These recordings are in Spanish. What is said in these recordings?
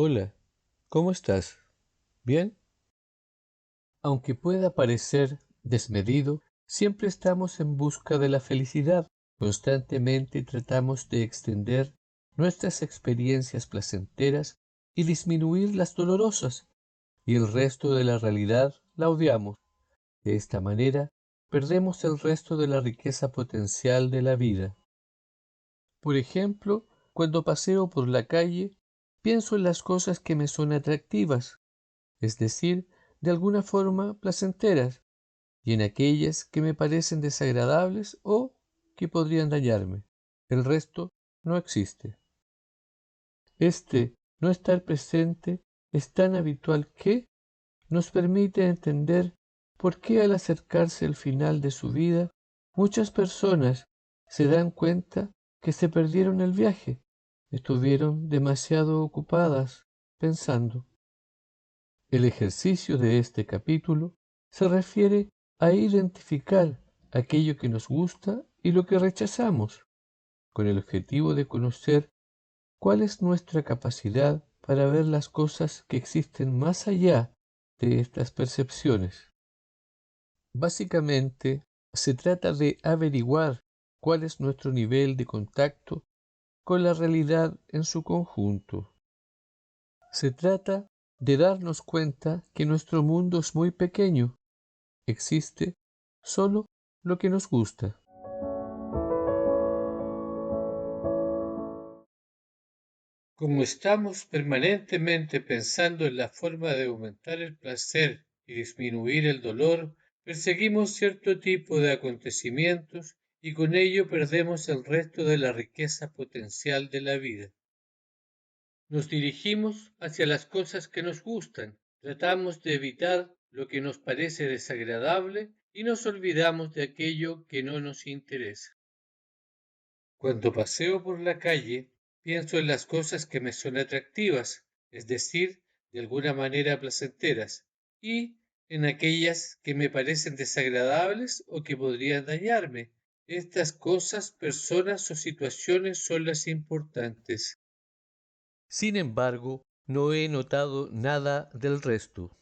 Hola, ¿cómo estás? ¿Bien? Aunque pueda parecer desmedido, siempre estamos en busca de la felicidad. Constantemente tratamos de extender nuestras experiencias placenteras y disminuir las dolorosas, y el resto de la realidad la odiamos. De esta manera, perdemos el resto de la riqueza potencial de la vida. Por ejemplo, cuando paseo por la calle, pienso en las cosas que me son atractivas, es decir, de alguna forma placenteras, y en aquellas que me parecen desagradables o que podrían dañarme. El resto no existe. Este no estar presente es tan habitual que nos permite entender por qué al acercarse el final de su vida, muchas personas se dan cuenta que se perdieron el viaje, estuvieron demasiado ocupadas pensando. El ejercicio de este capítulo se refiere a identificar aquello que nos gusta y lo que rechazamos, con el objetivo de conocer cuál es nuestra capacidad para ver las cosas que existen más allá de estas percepciones. Básicamente, se trata de averiguar cuál es nuestro nivel de contacto con la realidad en su conjunto. Se trata de darnos cuenta que nuestro mundo es muy pequeño. Existe solo lo que nos gusta. Como estamos permanentemente pensando en la forma de aumentar el placer y disminuir el dolor, perseguimos cierto tipo de acontecimientos y con ello perdemos el resto de la riqueza potencial de la vida. Nos dirigimos hacia las cosas que nos gustan, tratamos de evitar lo que nos parece desagradable y nos olvidamos de aquello que no nos interesa. Cuando paseo por la calle, pienso en las cosas que me son atractivas, es decir, de alguna manera placenteras, y en aquellas que me parecen desagradables o que podrían dañarme. Estas cosas, personas o situaciones son las importantes. Sin embargo, no he notado nada del resto.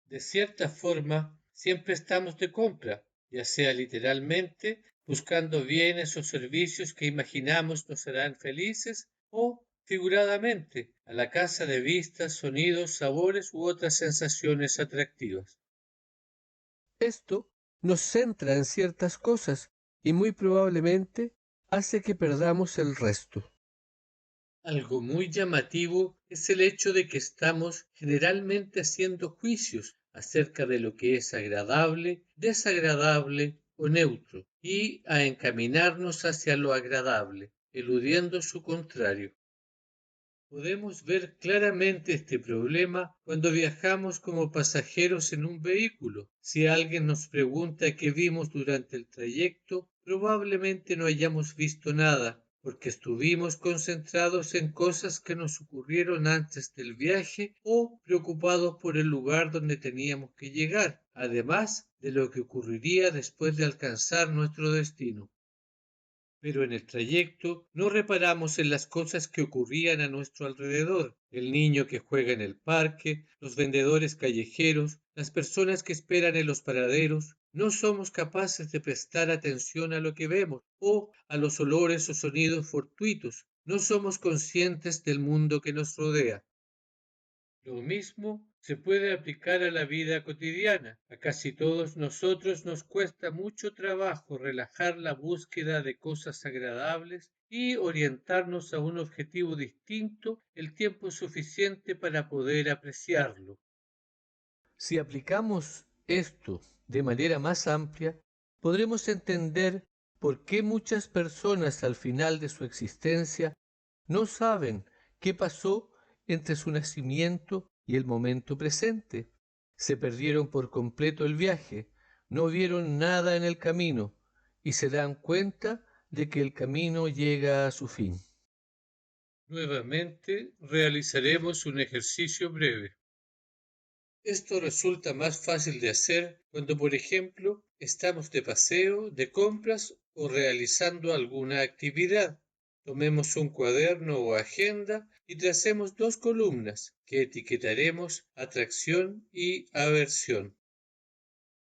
De cierta forma, siempre estamos de compra, ya sea literalmente, buscando bienes o servicios que imaginamos nos harán felices, o figuradamente, a la caza de vistas, sonidos, sabores u otras sensaciones atractivas. Esto nos centra en ciertas cosas y muy probablemente hace que perdamos el resto. Algo muy llamativo es el hecho de que estamos generalmente haciendo juicios acerca de lo que es agradable, desagradable o neutro, y a encaminarnos hacia lo agradable, eludiendo su contrario. Podemos ver claramente este problema cuando viajamos como pasajeros en un vehículo. Si alguien nos pregunta qué vimos durante el trayecto, probablemente no hayamos visto nada, porque estuvimos concentrados en cosas que nos ocurrieron antes del viaje o preocupados por el lugar donde teníamos que llegar, además de lo que ocurriría después de alcanzar nuestro destino. Pero en el trayecto no reparamos en las cosas que ocurrían a nuestro alrededor, el niño que juega en el parque, los vendedores callejeros, las personas que esperan en los paraderos. No somos capaces de prestar atención a lo que vemos o a los olores o sonidos fortuitos. No somos conscientes del mundo que nos rodea. Lo mismo se puede aplicar a la vida cotidiana. A casi todos nosotros nos cuesta mucho trabajo relajar la búsqueda de cosas agradables y orientarnos a un objetivo distinto el tiempo suficiente para poder apreciarlo. Si aplicamos esto de manera más amplia, podremos entender por qué muchas personas al final de su existencia no saben qué pasó entre su nacimiento y el momento presente. Se perdieron por completo el viaje, no vieron nada en el camino y se dan cuenta de que el camino llega a su fin. Nuevamente realizaremos un ejercicio breve. Esto resulta más fácil de hacer cuando, por ejemplo, estamos de paseo, de compras o realizando alguna actividad. Tomemos un cuaderno o agenda y tracemos dos columnas que etiquetaremos atracción y aversión.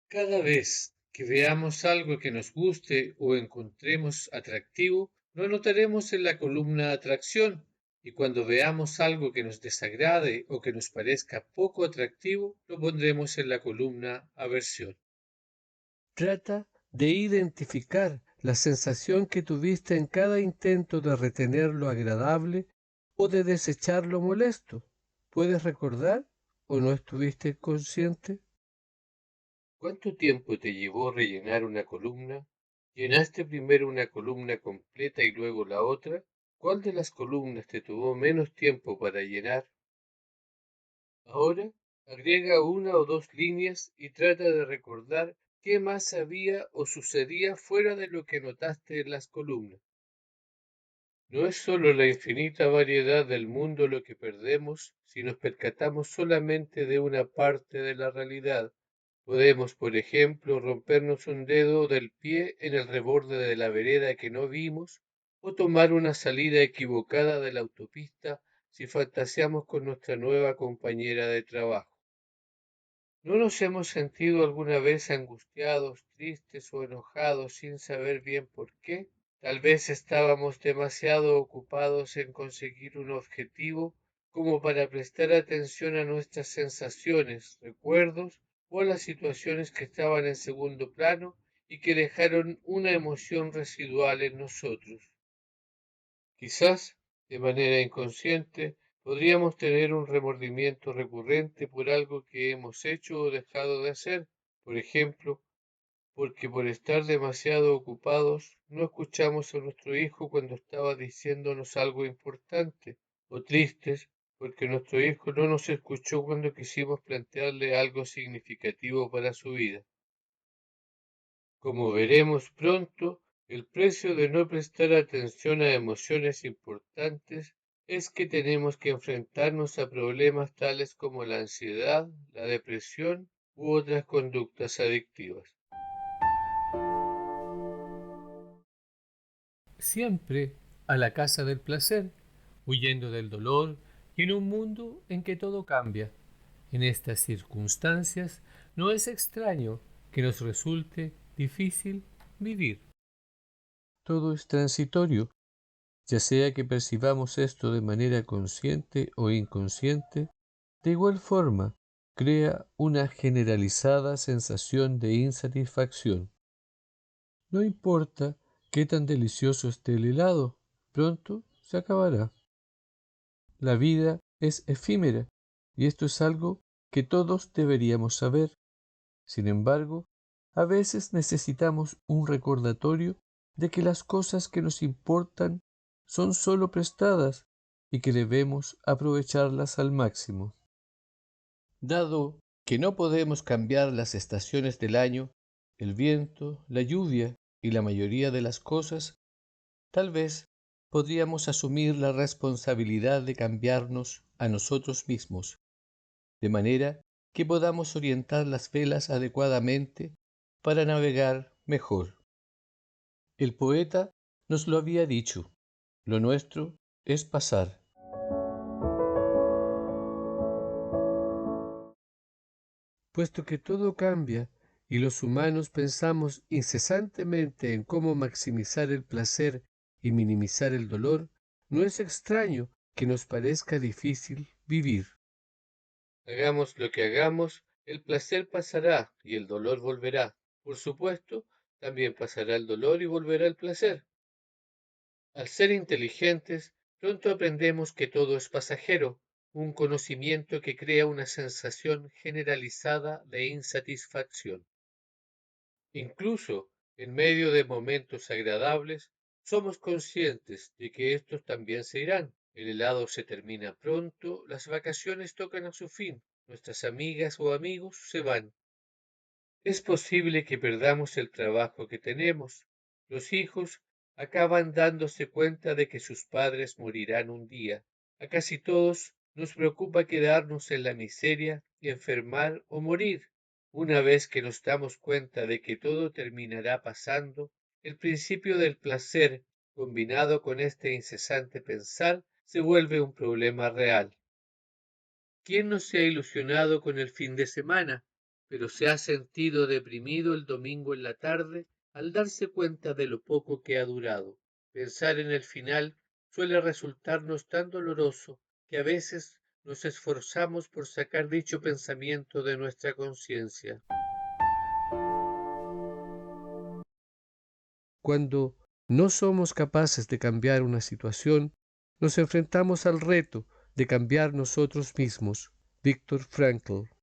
Cada vez que veamos algo que nos guste o encontremos atractivo, lo anotaremos en la columna atracción, y cuando veamos algo que nos desagrade o que nos parezca poco atractivo, lo pondremos en la columna aversión. Trata de identificar la sensación que tuviste en cada intento de retener lo agradable o de desechar lo molesto. ¿Puedes recordar o no estuviste consciente? ¿Cuánto tiempo te llevó rellenar una columna? ¿Llenaste primero una columna completa y luego la otra? ¿Cuál de las columnas te tomó menos tiempo para llenar? Ahora agrega una o dos líneas y trata de recordar qué más había o sucedía fuera de lo que notaste en las columnas. No es solo la infinita variedad del mundo lo que perdemos si nos percatamos solamente de una parte de la realidad. Podemos, por ejemplo, rompernos un dedo del pie en el reborde de la vereda que no vimos o tomar una salida equivocada de la autopista si fantaseamos con nuestra nueva compañera de trabajo. ¿No nos hemos sentido alguna vez angustiados, tristes o enojados sin saber bien por qué? Tal vez estábamos demasiado ocupados en conseguir un objetivo como para prestar atención a nuestras sensaciones, recuerdos o a las situaciones que estaban en segundo plano y que dejaron una emoción residual en nosotros. Quizás, de manera inconsciente, podríamos tener un remordimiento recurrente por algo que hemos hecho o dejado de hacer, por ejemplo, porque por estar demasiado ocupados no escuchamos a nuestro hijo cuando estaba diciéndonos algo importante, o tristes porque nuestro hijo no nos escuchó cuando quisimos plantearle algo significativo para su vida. Como veremos pronto, el precio de no prestar atención a emociones importantes es que tenemos que enfrentarnos a problemas tales como la ansiedad, la depresión u otras conductas adictivas. Siempre a la casa del placer, huyendo del dolor y en un mundo en que todo cambia. En estas circunstancias no es extraño que nos resulte difícil vivir. Todo es transitorio, ya sea que percibamos esto de manera consciente o inconsciente, de igual forma crea una generalizada sensación de insatisfacción. No importa qué tan delicioso esté el helado, pronto se acabará. La vida es efímera y esto es algo que todos deberíamos saber. Sin embargo, a veces necesitamos un recordatorio de que las cosas que nos importan son sólo prestadas y que debemos aprovecharlas al máximo. Dado que no podemos cambiar las estaciones del año, el viento, la lluvia y la mayoría de las cosas, tal vez podríamos asumir la responsabilidad de cambiarnos a nosotros mismos, de manera que podamos orientar las velas adecuadamente para navegar mejor. El poeta nos lo había dicho, lo nuestro es pasar. Puesto que todo cambia y los humanos pensamos incesantemente en cómo maximizar el placer y minimizar el dolor, no es extraño que nos parezca difícil vivir. Hagamos lo que hagamos, el placer pasará y el dolor volverá. Por supuesto, también pasará el dolor y volverá el placer. Al ser inteligentes, pronto aprendemos que todo es pasajero, un conocimiento que crea una sensación generalizada de insatisfacción. Incluso en medio de momentos agradables, somos conscientes de que estos también se irán. El helado se termina pronto, las vacaciones tocan a su fin, nuestras amigas o amigos se van. Es posible que perdamos el trabajo que tenemos. Los hijos acaban dándose cuenta de que sus padres morirán un día. A casi todos nos preocupa quedarnos en la miseria, enfermar o morir. Una vez que nos damos cuenta de que todo terminará pasando, el principio del placer combinado con este incesante pensar, se vuelve un problema real. ¿Quién no se ha ilusionado con el fin de semana, pero se ha sentido deprimido el domingo en la tarde al darse cuenta de lo poco que ha durado? Pensar en el final suele resultarnos tan doloroso que a veces nos esforzamos por sacar dicho pensamiento de nuestra conciencia. Cuando no somos capaces de cambiar una situación, nos enfrentamos al reto de cambiar nosotros mismos. Viktor Frankl.